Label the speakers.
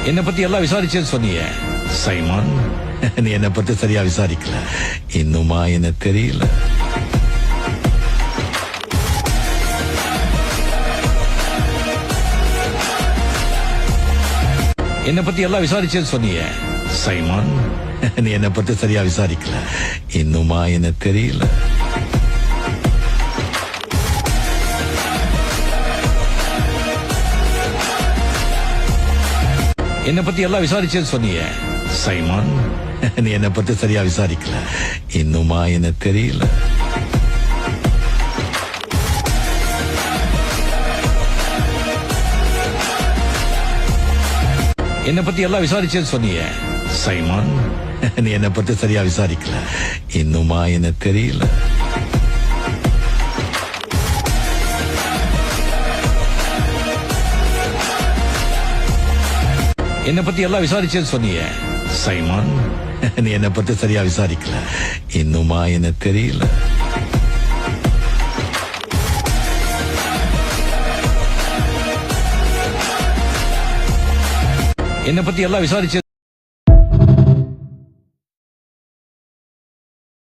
Speaker 1: என்னை பத்தி எல்லாம் விசாரிச்சேன்னு சொன்னீங்க சைமான். நீ என்னை பத்தி சரியா விசாரிக்கல. இன்னுமா என்ன தெரியல. என்னை பத்தி எல்லாம் விசாரிச்சேன்னு சொன்னீங்க சைமான். நீ என்னை பத்தி சரியா விசாரிக்கல. இன்னுமா என்ன தெரியல. என்னை பத்தி எல்லாம் விசாரிச்சேன்னு சொன்னீங்க சைமான். நீ என்னை பத்தி சரியா விசாரிக்கல. இன்னுமா என்ன தெரியல. என்னை பத்தி எல்லாம் விசாரிச்சேன்னு சொன்னீங்க சைமான். நீ என்னை பத்தி சரியா விசாரிக்கல. இன்னுமா என்ன தெரியல. என்னை பத்தி எல்லாம் விசாரிச்சேன்னு சொன்னீங்க சைமான். நீ என்னை பத்தி சரியா விசாரிக்கல. இன்னுமா என்ன தெரியல. என்னை பத்தி எல்லாம் விசாரிச்சேன்னு